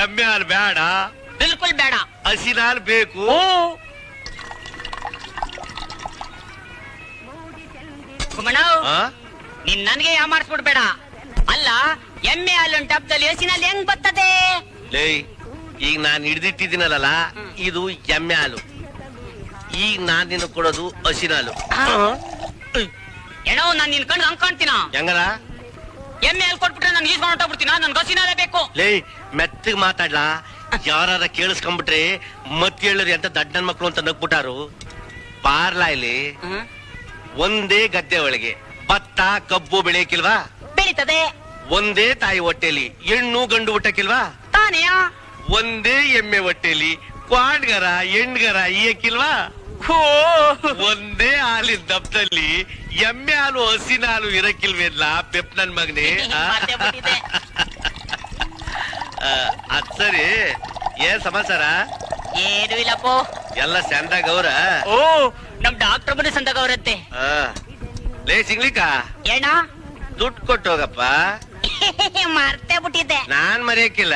ಎಮ್ಮೆ ಹಾಲು ಬೇಡ, ಬಿಲ್ಕುಲ್ ಬೇಡ. ಹಸಿನ ಹಾಲು ಬೇಕು. ಕುಮಣ, ನೀನ್ ನನ್ಗೆ ಯಾಮಾರಿಸ್ಬಿಡ್ಬೇಡ. ಅಲ್ಲ, ಎಮ್ಮೆ ಹಾಲು ಡಬ್ಬದಲ್ಲಿ ಹಸಿನಲ್ಲಿ ಹೆಂಗ್ ಬರ್ತದೆ? ಲೇ, ಈಗ ನಾನ್ ಹಿಡ್ದಿಟ್ಟಿದ್ದೀನಲ್ಲ, ಇದು ಎಮ್ಮೆ ಹಾಲು. ಈಗ ನಾನ್ ನಿನ್ನ ಕೊಡೋದು ಹಸಿನ ಹಾಲು. ಏನೋ ನಾನ್ ನಿನ್ ಕಣ್ಣು ಹಂಗ್ ಕಾಣ್ತೀನ? ಹೆಂಗಲ್ಲ? ಎಮ್ಮೆ ಹಾಲು ಕೊಟ್ಬಿಟ್ರೆ ನನ್ ಈಸ್ಕೊಂಡು ಹೊಟ್ಟೋಗ್ಬಿಡ್ತೀನ. ನನ್ಗೆ ಹಸಿನ ಹಾಲೇ ಬೇಕು. ಲೇ, ಮೆತ್ತಗ್ ಮಾತಾಡ್ಲಾ? ಯಾರ ಕೇಳಿಸ್ಕೊಂಡ್ಬಿಟ್ರೆ ಮತ್ ಹೇಳರಿ ಅಂತ ದಡ್ಡನ್ ಮಕ್ಳು ಅಂತ ನಗ್ಬಿಟ್ಟಾರು. ಪಾರ್ಲಾ ಇಲ್ಲಿ ಒಂದೇ ಗದ್ದೆ ಒಳಗೆ ಭತ್ತ ಕಬ್ಬು ಬೆಳೆಯಕ್ಕಿಲ್ವಾ? ಬೆಳೀತದೆ. ಒಂದೇ ತಾಯಿ ಹೊಟ್ಟೆಲಿ ಹೆಣ್ಣು ಗಂಡು ಹುಟ್ಟಕ್ಕಿಲ್ವಾ? ತಾನೆಯಾ? ಒಂದೇ ಎಮ್ಮೆ ಹೊಟ್ಟೆಲಿ ಕ್ವಾಡ್ಗರ ಹೆಣ್ಗರ ಈಯಕ್ಕಿಲ್ವಾ? ಒಂದೇ ಹಾಲಿನ ದಪ್ಪದಲ್ಲಿ ಎಮ್ಮೆ ಹಾಲು ಹಸಿನ ಹಾಲು ಇರಕ್ಕಿಲ್ವೇನ್ಲ ಪೆಪ್ ನನ್ ಮಗನೇ? ಅದ್ ಸರಿ, ಏನ್ ಸಮಾಚಾರ? ಏನು ಇಲ್ಲಪ್ಪೋ, ಎಲ್ಲ ಚಂದಾಗ ಅವ್ರ? ಓ, ನಮ್ ಡಾಕ್ಟರ್ ಬಂದು ಸಂದಾಗ ಅವರತ್ತೆ. ಲೇ ಸಿಗ್ಲಿಕ್ಕ ಏನ ದುಡ್ಡು ಕೊಟ್ಟು ಹೋಗಪ್ಪ. ಮರ್ತೇ ಬಿಟ್ಟಿದ್ದೆ. ನಾನ್ ಮರೆಯಕ್ಕಿಲ್ಲ.